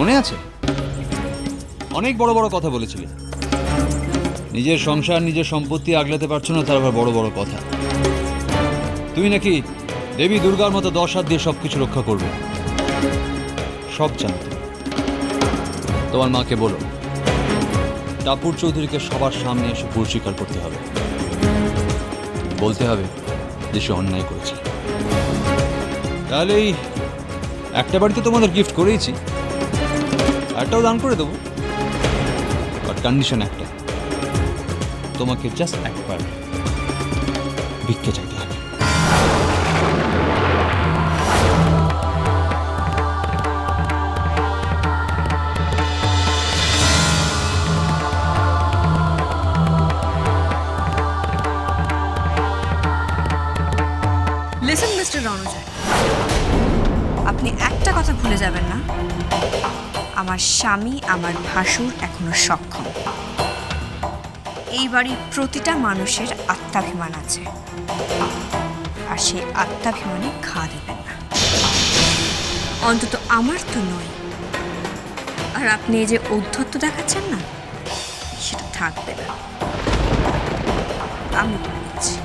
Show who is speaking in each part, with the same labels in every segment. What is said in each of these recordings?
Speaker 1: মনে আছে? অনেক বড় বড় কথা বলেছিলে। নিজের সংসার নিজের সম্পত্তি আগলাতে পারছো না, তার আবার বড় বড় কথা। তুমি নাকি দেবী দুর্গার মতো 10 হাত দিয়ে সবকিছু রক্ষা করবে। সব জানতো। তোমার মাকে বলো টাপুর চৌধুরীকে সবার সামনে এসে ভুল স্বীকার করতে হবে। বলতে হবে যে সে অন্যায় করেছে। তাহলে এই একটা বাড়িতে তোমাদের গিফট করেইছি, একটাও দান করে দেবো। বাট কন্ডিশন একটা, তোমাকে জাস্ট একবার ভিক্ষে চাইতে হবে।
Speaker 2: লিসেন মিস্টার রণজয়, আপনি একটা কথা ভুলে যাবেন না, আমার স্বামী আমার ভাসুর এখনো সক্ষম। এই বাড়ির প্রতিটা মানুষের আত্মাভিমান আছে, আর সেই আত্মাভিমানে ঘা দেবেন না। অন্তত আমার তো নয়। আর আপনি এই যে ঔদ্ধত্য দেখাচ্ছেন না, সেটা থাকবে না। আমি বলে দিচ্ছি।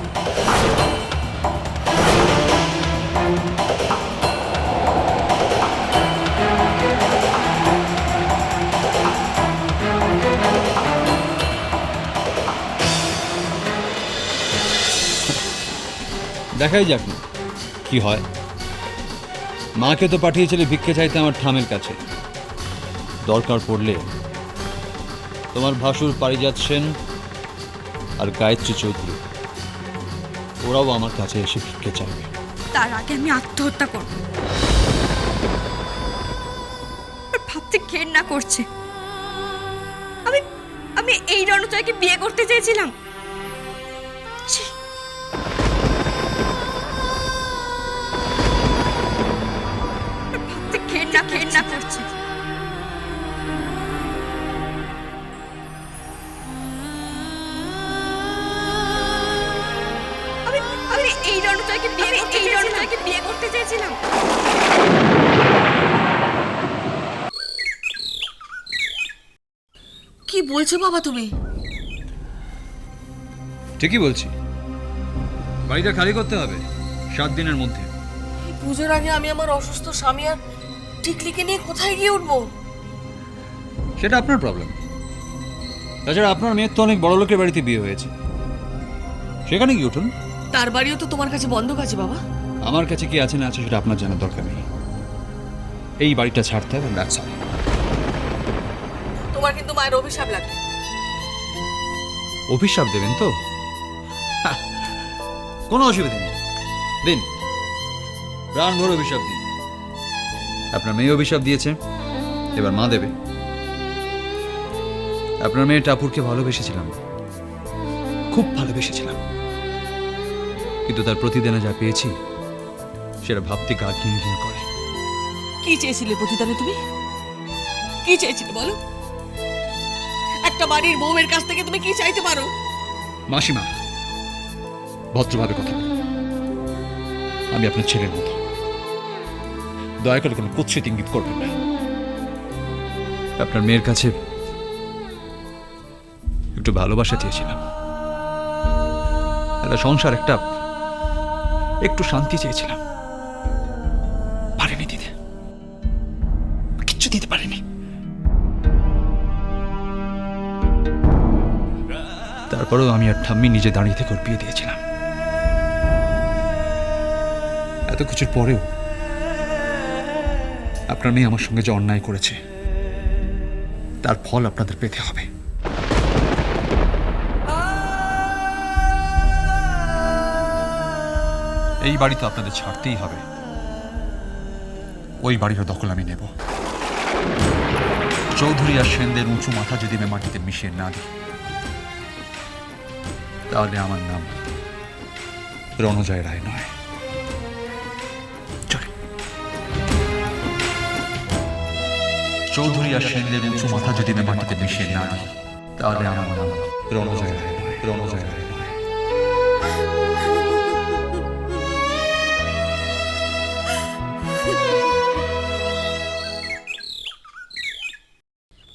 Speaker 1: দেখাই যাক না কি হয়। মাকে তো পাঠিয়েছিলে ভিক্ষে চাইতে আমার ঠামের কাছে। দরকার পড়লে তোমার ভাসুর পারিজাত সেন আর গায়ত্রী চৌধুরী ওরাও আমার কাছে এসে ভিক্ষে চাইবে।
Speaker 2: তার আগে আমি আত্মহত্যা করব। ভাবতে ঘেন্না করছে। আমি আমি এই রণজয়কে বিয়ে করতে চেয়েছিলাম। ছি! ভাবতে ঘেন্না করছে। আমি এই রণজয়কে বিয়ে করতে চেয়েছিলাম।
Speaker 3: কি বলছো বাবা তুমি?
Speaker 1: ঠিকই বলছি, বাড়িটা খালি করতে হবে 7 দিনের মধ্যে।
Speaker 3: এই পুজোর আগে আমি আমার অসুস্থ স্বামী আর টিকলিকে নিয়ে কোথায় গিয়ে উঠবো?
Speaker 1: সেটা আপনার প্রবলেম। তাছাড়া আপনার মেয়ের তো অনেক বড় লোকের বাড়িতে বিয়ে হয়েছে, সেখানে গিয়ে উঠুন।
Speaker 3: তার বাড়িও তো তোমার কাছে বন্ধক আছে বাবা।
Speaker 1: আমার কাছে কি আছে না আছে সেটা আপনার জানার দরকার নেই। এই বাড়িটা ছাড়তে হবে, দ্যাটস অল।
Speaker 3: তোমার কিন্তু মায়ের অভিশাপ লাগবে।
Speaker 1: অভিশাপ দেবেন তো? কোনো অসুবিধা নেই, দিন, প্রাণ ভরে অভিশাপ দিন। আপনার মেয়ে অভিশাপ দিয়েছে, এবার মা দেবে। আপনার মেয়ে টাপুরকে ভালোবেসেছিলাম, খুব ভালোবেসেছিলাম, কিন্তু তার প্রতিদানে যা পেয়েছি সেটা ভাবতে গা ঘিন ঘিন করে।
Speaker 3: কি চেয়েছিলে প্রতিদানে তুমি? কি চেয়েছিলে বলো? একটা বাড়ির বউয়ের কাছ থেকে তুমি কি চাইতে পারো?
Speaker 1: মাসিমা, ভদ্রভাবে কথা বলুন। আমি আপনার ছেলের মতো, দয়া করে কোনো কুৎসিত ইঙ্গিত করবেন না। আপনার মেয়ের কাছে একটু ভালোবাসা চেয়েছিলাম, একটা সংসার, একটু শান্তি চেয়েছিলাম। পারেনি দিতে, কিচ্ছু দিতে পারেনি। তারপরেও আমি আর ঠাম্মি নিজে দাঁড়িয়ে থেকে ওর বিয়ে দিয়েছিলাম। এত কিছুর পরেও আপনার মেয়ে আমার সঙ্গে যে অন্যায় করেছে তার ফল আপনাদের পেতে হবে। এই বাড়ি তো আপনাদের ছাড়তেই হবে। ওই বাড়ির দখল আমি নেব। চৌধুরী আর সেনদের উঁচু মাথা যদি আমি মাটিতে মিশিয়ে না দিই, তাহলে আমার নাম রণজয় রায় নয়। চলে। চৌধুরী আর সেনদের উঁচু মাথা যদি আমি মাটিতে মিশিয়ে না দিই, তাহলে আমার নাম রণজয় রায় নয়। রণজয় রায় নয়।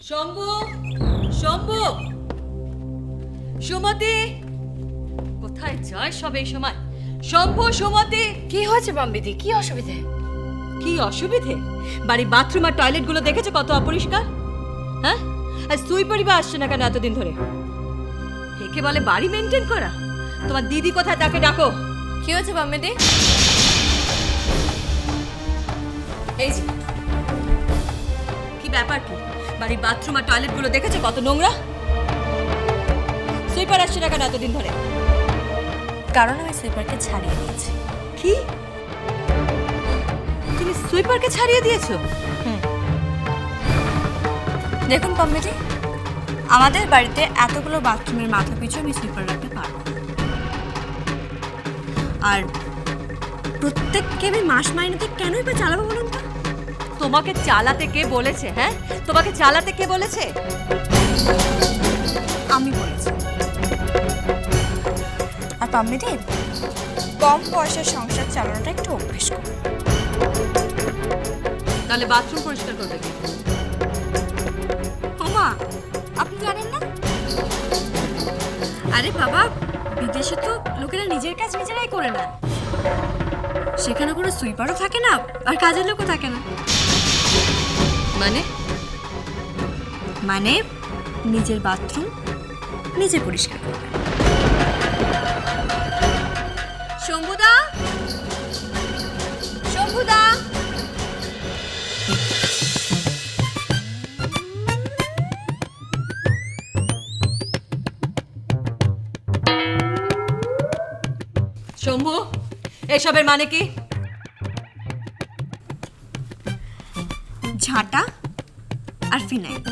Speaker 3: শম্ভু, শম্ভু, সুমতি, কোথায় যায় সব এই সময়? শম্ভু, সুমতি।
Speaker 2: কি হয়েছে বাম্বিদি? কি অসুবিধে?
Speaker 3: কি অসুবিধে? বাড়ির বাথরুম আর টয়লেট গুলো দেখেছো কত অপরিষ্কার? হ্যাঁ, আর সুইপারই বা আসছে না কেন এতদিন ধরে? একে বলে বাড়ি মেনটেন করা? তোমার দিদি কোথায়, তাকে ডাকো।
Speaker 2: কি হয়েছে বাম্বিদি?
Speaker 3: এই যে, কি ব্যাপার কি? বাড়ির বাথরুম আর টয়লেট গুলো দেখেছো কত নোংরা? সুইপার আসছে না কেন এতদিন ধরে?
Speaker 2: কারণ আমি সুইপারকে ছাড়িয়ে দিয়েছি।
Speaker 3: কি? তুমি সুইপারকে ছাড়িয়ে দিয়েছো?
Speaker 2: দেখুন কমিটি, আমাদের বাড়িতে এতগুলো বাথরুমের মাথা পিছু আমি সুইপার রাখতে পারবো না। আর প্রত্যেককে আমি মাস মাইনেতে কেনই বা চালাবো বলুন তো?
Speaker 3: তোমাকে চালাতে কে বলেছে? হ্যাঁ, তোমাকে চালাতে কে বলেছে?
Speaker 2: আমি বলেছি। আর পাম্মিদি, কম পয়সার সংসার চালানোটা একটু অভ্যেস করো।
Speaker 3: তাহলে বাথরুম পরিষ্কার করবে কে?
Speaker 2: ওমা, আপনি জানেন না? আরে বাবা, বিদেশে তো লোকেরা নিজের কাজ নিজেরাই করে নেয়। সেখানে কোনো সুইপারও থাকে না আর কাজের লোকও থাকে না।
Speaker 3: মানে?
Speaker 2: মানে নিজের বাথরুম নিজে পরিষ্কার করবে। শম্ভুদা, শম্ভুদা,
Speaker 3: শম্ভু, এসবের মানে কি?
Speaker 2: ঝাঁটা আর ফিনাইল।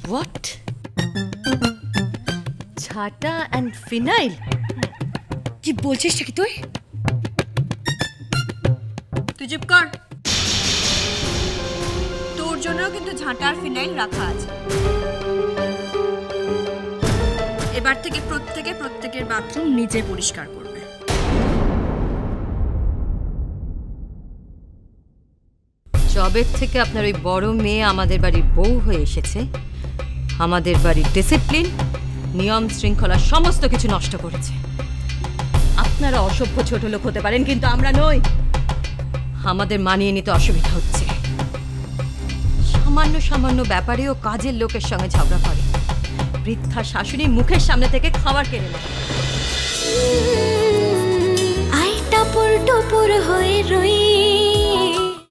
Speaker 3: হোয়াট? ঝাঁটা অ্যান্ড ফিনাইল?
Speaker 2: কি বলছিস কি তুই? তুই চুপ কর। তোর জন্য কিন্তু ঝাঁটা আর ফিনাইল রাখা আছে। এবার থেকে প্রত্যেকের বাথরুম নিজে পরিষ্কার করবে।
Speaker 3: জবের থেকে আপনার ওই বড় মেয়ে আমাদের বাড়ির বউ হয়ে এসেছে, আমাদের বাড়ির ডিসিপ্লিন, নিয়ম শৃঙ্খলা সমস্ত কিছু নষ্ট করেছে। আপনারা অসভ্য ছোট লোক হতে পারেন, কিন্তু আমরা নই। আমাদের মানিয়ে নিতে অসুবিধা হচ্ছে। সামান্য সামান্য ব্যাপারেও কাজের লোকের সঙ্গে ঝগড়া করে। বৃদ্ধা শাশুড়ি মুখের সামনে থেকে খাবার কেড়ে নেয়।
Speaker 4: আই টাপুর টুপুর হয়ে রই